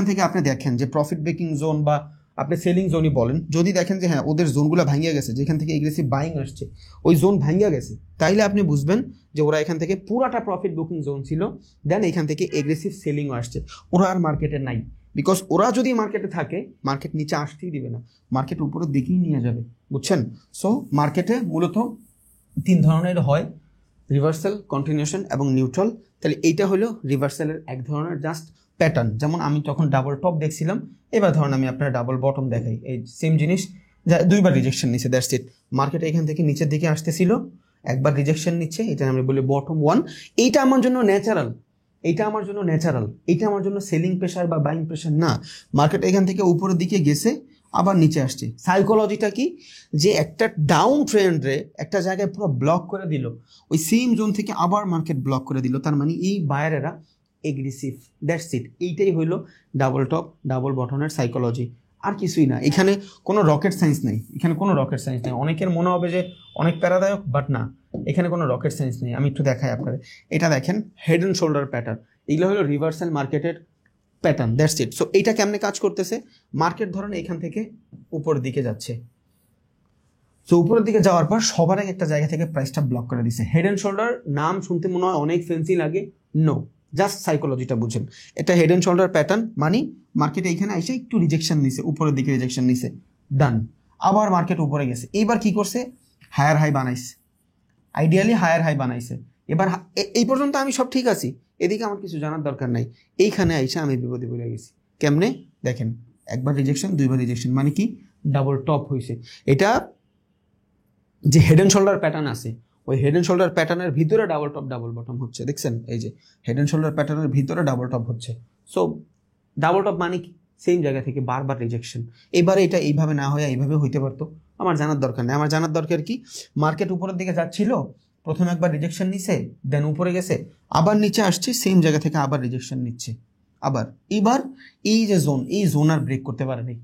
থেকে আপনি দেখেন যে প্রফিট বুকিং জোন বা আপনি সেলিং জোনই বলেন, যদি দেখেন যে হ্যাঁ ওদের জোনগুলো ভাঙিয়ে গেছে, যেখান থেকে এগ্রেসিভ বাইং আসছে ওই জোন ভাঙিয়ে গেছে, তাইলে আপনি বুঝবেন যে ওরা এখান থেকে পুরাটা প্রফিট বুকিং জোন ছিল, দেন এখান থেকে এগ্রেসিভ সেলিংও আসছে, ওরা আর মার্কেটে নাই। বিকজ ওরা যদি মার্কেটে থাকে, মার্কেট নিচে আসতেই দিবে না, মার্কেট উপরের দিকেই নিয়ে যাবে, বুঝছেন? সো মার্কেটে মূলত 3 ধরনের হয়, রিভার্সাল, কন্টিনিউশন এবং নিউট্রাল। তাহলে এইটা হলো রিভার্সালের এক ধরনের জাস্ট প্যাটার্ন। যেমন আমি তখন ডাবল টপ দেখছিলাম, এবার ধরুন আমি আপনার ডাবল বটম দেখাই, এই সেম জিনিস, যা 2বার রিজেকশন নিচ্ছে, দ্যাটস ইট। মার্কেট এখান থেকে নিচের দিকে আসতেছিল, একবার রিজেকশন নিচ্ছে, এটা আমরা বলি বটম 1। এইটা আমার জন্য ন্যাচারাল, এটা আমার জন্য সেলিং প্রেশার বা বাইং প্রেশার না। মার্কেট এখান থেকে উপরের দিকে গেছে, আবার নিচে আসছে। সাইকোলজিটা কি, যে একটা ডাউন ট্রেন্ডে একটা জায়গায় পুরো ব্লক করে দিল, ওই সেম জোন থেকে আবার মার্কেট ব্লক করে দিল, তার মানে এই বায়ারেরা এগ্রেসিভ, দ্যাটস ইট। এইটাই হইল ডাবল টপ ডাবল বটমের সাইকোলজি, আর কিছুই না। এখানে কোনো রকেট সায়েন্স নেই, অনেকের মনে হবে যে অনেক প্যারাদায়ক, বাট না, এখানে কোনো রকেট সায়েন্স নেই। আমি একটু দেখাই আপনাদের, এটা দেখেন হেড অ্যান্ড শোল্ডার প্যাটার্ন, এগুলো হলো রিভার্সাল মার্কেটের প্যাটার্ন, দ্যাটস ইট। সো এইটা কেমনে কাজ করতেছে, মার্কেট ধরেন এখান থেকে উপরের দিকে যাচ্ছে, সো উপরের দিকে যাওয়ার পর সবার আগে একটা জায়গা থেকে প্রাইসটা ব্লক করে দিছে। হেড অ্যান্ড শোল্ডার নাম শুনতে মনে হয় অনেক ফ্যান্সি লাগে, নো, জাস্ট সাইকোলজিটা বুঝেন। এটা হেড অ্যান্ড শোল্ডার প্যাটার্ন, মানে মার্কেট এইখানে এসে একটু রিজেকশন নিছে, উপরের দিকে রিজেকশন নিছে, ডান। আবার মার্কেট উপরে গেছে, এইবার কি করছে, হায়ার হাই বানাইছে, আইডিয়ালি হায়ার হাই বানাইছে। এবার এই পর্যন্ত আমি সব ঠিক আছি, এদিকে আমার কিছু জানার দরকার নাই, এইখানে আইসা আমি বিপদে পড়ে গেছি। কেমনে দেখেন, একবার রিজেকশন, দুইবার রিজেকশন, মানে কি ডাবল টপ হয়েছে। এটা যে হেড অ্যান্ড শোল্ডার প্যাটার্ন আছে, ওই হেড অ্যান্ড শোল্ডার প্যাটার্নের ভিতরে ডাবল টপ ডাবল বটম হচ্ছে, দেখছেন এই যে হেড অ্যান্ড শোল্ডার প্যাটার্নের ভিতরে ডাবল টপ হচ্ছে। সো ডাবল টপ মানে কি, সেম জায়গা থেকে বারবার রিজেকশন। এবারে এটা এইভাবে না হয়ে এইভাবে হইতে পারতো, আমার জানার দরকার নেই। আমার জানার দরকার কি, মার্কেট উপরের দিকে যাচ্ছিল, প্রথমে একবার রিজেকশন নিছে, দেন উপরে গেছে, আবার নিচে আসছে, সেম জায়গা থেকে আবার রিজেকশন নিচ্ছে, আবার এবার এই যে জোন, এই জোন আর ব্রেক করতে পারেনি।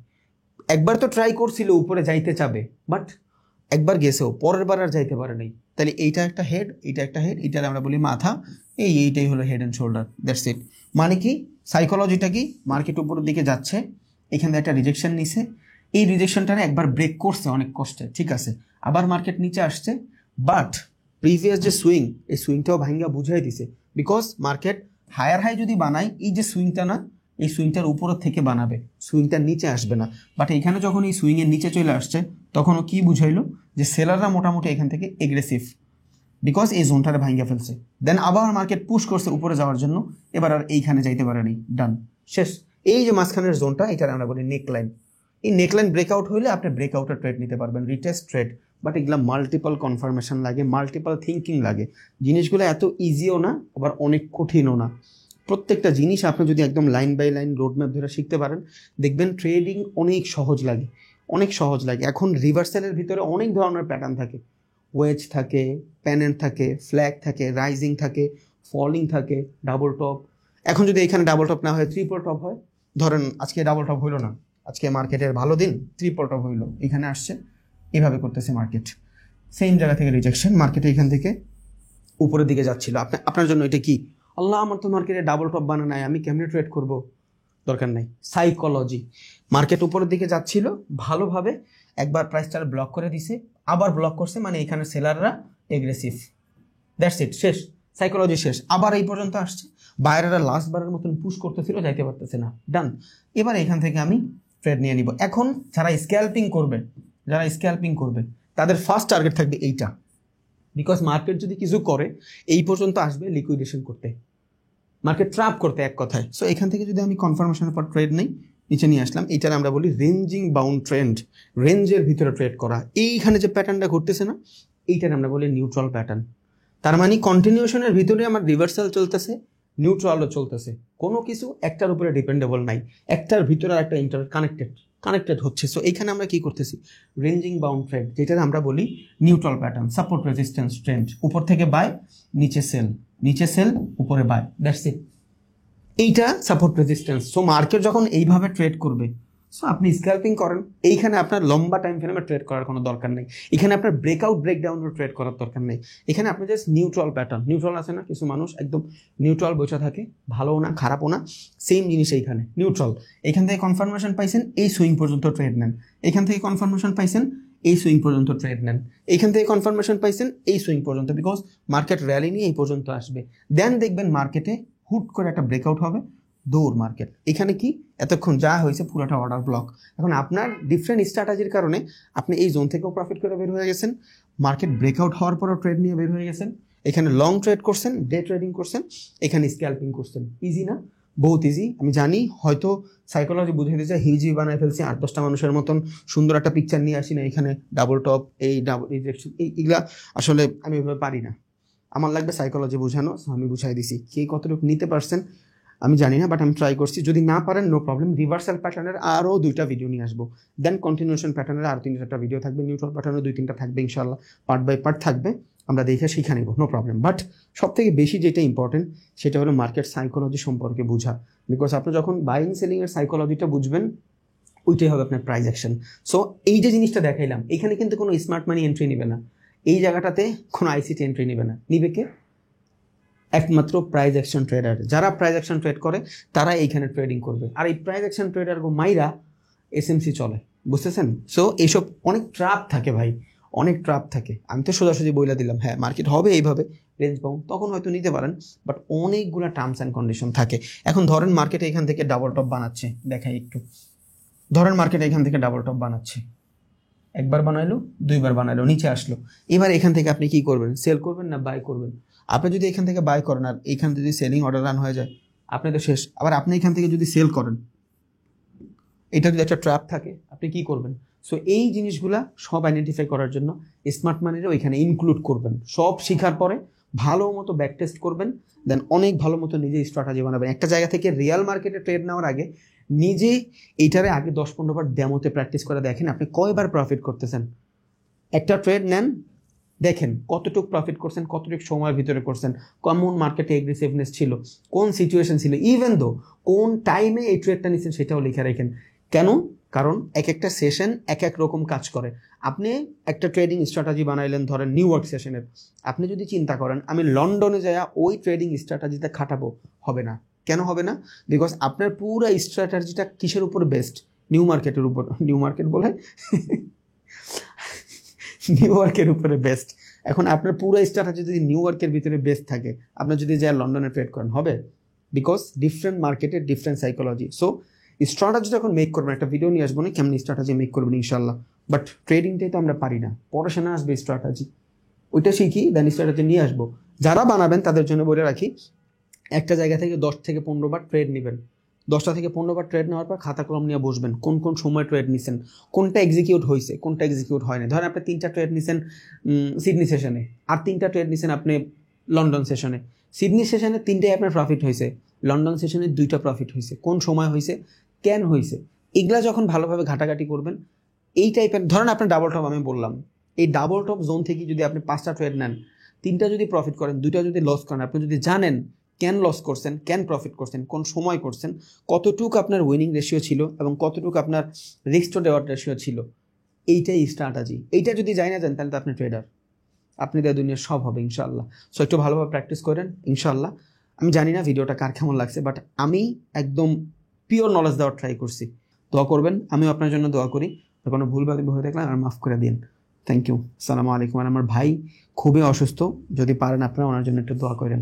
একবার তো ট্রাই করছিল উপরে যাইতে চাবে, বাট একবার গেছেও, পরের বার আর যাইতে পারে নাই। তাহলে এইটা একটা হেড, এইটা একটা হেড, এইটার আমরা বলি মাথা, এইটাই হলো head and shoulder, that's it. মানে কি সাইকোলজিটা কি, মার্কেট উপরের দিকে যাচ্ছে, এখানে একটা রিজেকশন নিছে, এই রিজেকশনটা একবার ব্রেক করছে অনেক কষ্টে, ঠিক আছে, আবার মার্কেট নিচে আসছে, বাট প্রিভিয়াস যে সুইং, এই সুইংটাও ভাঙ্গা বুঝাই দিছে। বিকজ মার্কেট হায়ার হাই যদি বানায়, এই যে সুইংটা না, এই সুইংটার উপরের থেকে বানাবে, সুইংটার নিচে আসবে না। বাট এখানে যখন এই সুইংয়ের নিচে চলে আসছে, তখনও কি বুঝাইলো যে সেলাররা মোটামুটি এখান থেকে এগ্রেসিভ, বিকজ এই জোনটারে ভাঙ্গা ফেলছে। দেন আবার মার্কেট পুশ করছে উপরে যাওয়ার জন্য, এবার আর এইখানে যাইতে পারেনি, ডান, শেষ। এই যে মাঝখানের জোনটা, এটার আমরা বলি নেকলাইন। এই নেকলাইন ব্রেকআউট হইলে আপনি ব্রেকআউটের ট্রেড নিতে পারবেন, রিটেস্ট ট্রেড। বাট এগুলা মাল্টিপল কনফার্মেশন লাগে, মাল্টিপল থিঙ্কিং লাগে, জিনিসগুলো এত ইজিও না, আবার অনেক কঠিনও না। প্রত্যেকটা জিনিস আপনি যদি একদম লাইন বাই লাইন রোডম্যাপ ধরে শিখতে পারেন, দেখবেন ট্রেডিং অনেক সহজ লাগে, অনেক সহজ লাগে। এখন রিভার্সালের ভিতরে অনেক ধরনের প্যাটার্ন থাকে, ওয়েজ থাকে, প্যানেন্ট থাকে, ফ্ল্যাগ থাকে, রাইজিং থাকে, ফলিং থাকে, ডাবল টপ। এখন যদি এখানে ডাবল টপ না হয়, ট্রিপল টপ হয়, ধরেন আজকে ডাবল টপ হইলো না, আজকে মার্কেটের ভালো দিন, ট্রিপল টপ হইলো, এখানে আসছে, এভাবে করতেছে মার্কেট, সেম জায়গা থেকে রিজেকশন, মার্কেটে এখান থেকে উপরের দিকে যাচ্ছিল। আপনার জন্য এটা কি, আল্লাহ আমার তো মার্কেটে ডাবল টপ বানা নাই, আমি কেমনে ট্রেড করব, দরকার নাই, সাইকোলজি। মার্কেট উপরের দিকে যাচ্ছিল ভালোভাবে, একবার প্রাইসটা ব্লক করে দিছে, আবার ব্লক করছে, মানে এখানে সেলাররা এগ্রেসিভ, দ্যাটস ইট, শেষ, সাইকোলজি শেষ। আবার এই পর্যন্ত আসছে, বায়াররা লাস্ট বারের মতন পুশ করতেছিল, যাইতে পারতেছে না, ডান। এবার এখান থেকে আমি ট্রেড নিয়ে নিব। এখন যারা স্ক্যাল্পিং করবে তাদের ফার্স্ট টার্গেট থাকবে এইটা, বিকজ মার্কেট যদি কিছু করে এই পর্যন্ত আসবে লিকুইডেশন করতে, মার্কেট ট্র্যাপ করতে, এক কথায়। সো এখান থেকে যদি আমি কনফার্মেশনের পর ট্রেড নেই, নিচে নিয়ে আসলাম, এইটার আমরা বলি রেঞ্জিং বাউন্ড ট্রেন্ড, রেঞ্জের ভিতরে ট্রেড করা। এইখানে যে প্যাটার্নটা ঘটতেছে না, এইটার আমরা বলি নিউট্রাল প্যাটার্ন। তার মানে কন্টিনিউশনের ভিতরে আমার রিভার্সাল চলতেছে, নিউট্রালও চলতেছে, কোনো কিছু একটার উপরে ডিপেন্ডেবল নাই, একটার ভিতরে আর একটা কানেক্টেড হচ্ছে। সো এইখানে আমরা কি করতেছি, রেঞ্জিং বাউন্ড ট্রেড, যেটা আমরা বলি neutral pattern, support resistance trend, উপর থেকে বাই, নিচে সেল, উপরে বাই, দ্যাটস ইট, এইটা সাপোর্ট রেজিস্ট্যান্স। সো মার্কেট যখন এইভাবে ট্রেড করবে, সো আপনি স্ক্যাল্পিং করেন, এইখানে আপনার লম্বা টাইম ফ্রেমে ট্রেড করার কোনো দরকার নেই, এখানে আপনার ব্রেকআউট ব্রেকডাউনের ট্রেড করার দরকার নেই, এখানে আপনি জাস্ট নিউট্রাল প্যাটার্ন, নিউট্রাল আছে না, কিছু মানুষ একদম নিউট্রাল বসে থাকে, ভালোও না খারাপও না, সেম জিনিস এইখানে নিউট্রাল। এখান থেকে কনফার্মেশন পাইছেন, এই সুইং পর্যন্ত ট্রেড নেন, এখান থেকে কনফার্মেশন পাইছেন, এই সুইং পর্যন্ত ট্রেড নেন, এইখান থেকে কনফার্মেশন পাইছেন, এই সুইং পর্যন্ত, বিকজ মার্কেট র্যালি নিয়ে এই পর্যন্ত আসবে, দেন দেখবেন মার্কেটে হুট করে একটা ব্রেকআউট হবে, দৌড় মার্কেট। এখানে কি এতক্ষণ যা হয়েছে পুরোটা অর্ডার ব্লক। এখন আপনার ডিফারেন্ট স্ট্র্যাটেজির কারণে আপনি এই জোন থেকেও প্রফিট করে বের হয়ে গেছেন, মার্কেট ব্রেকআউট হওয়ার পরও ট্রেড নিয়ে বের হয়ে গেছেন, এখানে লং ট্রেড করছেন, ডে ট্রেডিং করছেন, এখানে স্ক্যাল্পিং করছেন। ইজি না, বহুত ইজি। আমি জানি হয়তো সাইকোলজি বুঝে দিয়েছে, হিউজি বানায় ফেলছি, 8-10টা মানুষের মতন সুন্দর একটা পিকচার নিয়ে আসি না, এখানে ডাবল টপ, এই ডাবল রিজেকশন, এইগুলা আসলে আমি এভাবে পারি না, আমার লাগবে সাইকোলজি বোঝানো, আমি বুঝাই দিছি, কে কতটুকু নিতে পারছেন আমি জানি না, বাট আমি ট্রাই করছি। যদি না পারেন নো প্রবলেম, রিভার্সাল প্যাটার্নের আরও 2টা ভিডিও নিয়ে আসবো, দেন কন্টিনিউশন প্যাটার্নের আরও 3-4টা ভিডিও থাকবে, নিউট্রাল প্যাটার্নের 2-3টা থাকবে ইনশাল্লাহ, পার্ট বাই পার্ট থাকবে, আমরা দেখে শিখে নেব, নো প্রবলেম। বাট সব থেকে বেশি যেটা ইম্পর্টেন্ট সেটা হলো মার্কেট সাইকোলজি সম্পর্কে বোঝা, বিকজ আপনি যখন বাইং সেলিংয়ের সাইকোলজিটা বুঝবেন, ওইটাই হবে আপনার প্রাইস অ্যাকশন। সো এই যে জিনিসটা দেখাইলাম, এখানে কিন্তু কোনো স্মার্ট মানি এন্ট্রি নেবে না, এই জায়গাটাতে কোনো আইসিটি এন্ট্রি নেবে না, নিবে কে? একমাত্র প্রাইজ অ্যাকশন ট্রেডার, যারা প্রাইজ অ্যাকশন ট্রেড করে তারা এইখানে ট্রেডিং করবে। আর এই প্রাইজ অ্যাকশন ট্রেডার মাইরা এসএমসি চলে, বুঝতেছেন? সো এইসব অনেক ট্র্যাপ থাকে ভাই, অনেক ট্র্যাপ থাকে। আমি তো সোজাসুজি বইলা দিলাম হ্যাঁ মার্কেট হবে এইভাবে, রেঞ্জ বাউন্ড, তখন হয়তো নিতে পারেন, বাট অনেকগুলো টার্মস অ্যান্ড কন্ডিশন থাকে। এখন ধরেন মার্কেটে এখান থেকে ডাবল টপ বানাচ্ছে, দেখাই একটু। ধরেন মার্কেটে এখান থেকে ডাবল টপ বানাচ্ছে, একবার বানাইলো, দুইবার বানাইলো, নিচে আসলো। এবার এখান থেকে আপনি কি করবেন? সেল করবেন না বাই করবেন? আপনি যদি এখান থেকে বাই করেন আর এখান থেকে যদি সেলিং অর্ডার রান হয়ে যায়, আপনি তো শেষ। আবার আপনি এখান থেকে যদি সেল করেন, এটা যদি একটা ট্র্যাপ থাকে, আপনি কি করবেন? সো এই জিনিসগুলা সব আইডেন্টিফাই করার জন্য স্মার্ট মানিরও এখানে ইনক্লুড করবেন। সব শেখার পরে ভালো মতো ব্যাক টেস্ট করবেন, দেন অনেক ভালো মতো নিজে স্ট্র্যাটেজি বানাবেন। একটা জায়গা থেকে রিয়েল মার্কেটে ট্রেড নেওয়ার আগে নিজে এইটারে আগে 10-15 বার ডেমোতে প্র্যাকটিস করে দেখেন আপনি কয়বার প্রফিট করতেছেন। একটা ট্রেড নেন, দেখেন কতটুকু প্রফিট করছেন, কতটুকু সময়ের ভিতরে করছেন, কেমন মার্কেটে এগ্রেসিভনেস ছিল, কোন সিচুয়েশন ছিল, ইভেন দো কোন টাইমে এই ট্রেডটা নিচ্ছেন সেটাও লিখে রাখেন। কেন? কারণ এক একটা সেশন এক এক রকম কাজ করে। আপনি একটা ট্রেডিং স্ট্র্যাটেজি বানাইলেন ধরেন নিউ ইয়র্ক সেশনের, আপনি যদি চিন্তা করেন আমি লন্ডনে যাইয়া ওই ট্রেডিং স্ট্র্যাটেজিতে খাটাবো, হবে না। কেন হবে না? বিকজ আপনার পুরো স্ট্র্যাটেজিটা কিসের উপর বেস্ট? নিউ মার্কেটের উপর, নিউ মার্কেট বলে নিউ ইয়র্কের উপরে বেস্ট। এখন আপনার পুরো স্ট্র্যাটেজি যদি নিউ ইয়র্কের ভিতরে বেস্ট থাকে, আপনার যদি যা লন্ডনে ট্রেড করেন হবে? বিকজ ডিফারেন্ট মার্কেটের ডিফারেন্ট সাইকোলজি। সো স্ট্র্যাটেজি যখন মেক করবেন, একটা ভিডিও নিয়ে আসবো না কেমন স্ট্র্যাটেজি মেক করবেন ইনশাল্লাহ, বাট ট্রেডিংটাই তো আমরা পারি না। পড়াশোনা আসবে স্ট্র্যাটেজি, ওইটা শিখি দেন স্ট্র্যাটেজি নিয়ে আসবো। যারা বানাবেন তাদের জন্য বলে রাখি, একটা জায়গা থেকে 10 থেকে 15 বার ট্রেড নেবেন। 10টা থেকে 15 বার ট্রেড নেওয়ার পর খাতা কলম নিয়ে বসবেন, কোন কোন সময় ট্রেড নিছেন, কোনটা এক্সিকিউট হয়েছে, কোনটা এক্সিকিউট হয়নি। ধরেন আপনি 3টা ট্রেড নিছেন সিডনি সেশনে, আর 3টা ট্রেড নিছেন আপনি লন্ডন সেশনে। সিডনি সেশনে 3টাই আপনার প্রফিট হয়েছে, লন্ডন সেশনে 2টা প্রফিট হয়েছে। কোন সময় হয়েছে, কেন হয়েছে, এগুলা যখন ভালোভাবে ঘাটাঘাটি করবেন, এই টাইপের ধরেন আপনার ডাবল টপ আমি বললাম, এই ডাবল টপ জোন থেকে যদি আপনি 5টা ট্রেড নেন, 3টা যদি প্রফিট করেন, 2টা যদি লস করেন, আপনি যদি জানেন কেন লস করছেন, কেন প্রফিট করছেন, কোন সময় করছেন, কতটুকু আপনার উইনিং রেশিও ছিল এবং কতটুকু আপনার রিস্ক টু রেওয়ার্ড রেশিও ছিল, এইটাই স্ট্র্যাটেজি। এইটা যদি যাই না যান তাহলে তো আপনি ট্রেডার, আপনি তার দুনিয়ার সব হবে ইনশাল্লাহ। সো একটু ভালোভাবে প্র্যাকটিস করেন ইনশাল্লাহ। আমি জানি না ভিডিওটা কার কেমন লাগছে, বাট আমি একদম পিওর নলেজ দেওয়ার ট্রাই করছি। দোয়া করবেন, আমিও আপনার জন্য দোয়া করি। কোনো ভুলভাল হয়ে থাকলে আর মাফ করে দিন। থ্যাংক ইউ, আসসালামু আলাইকুম। আর আমার ভাই খুবই অসুস্থ, যদি পারেন আপনারা ওনার জন্য একটু দোয়া করেন।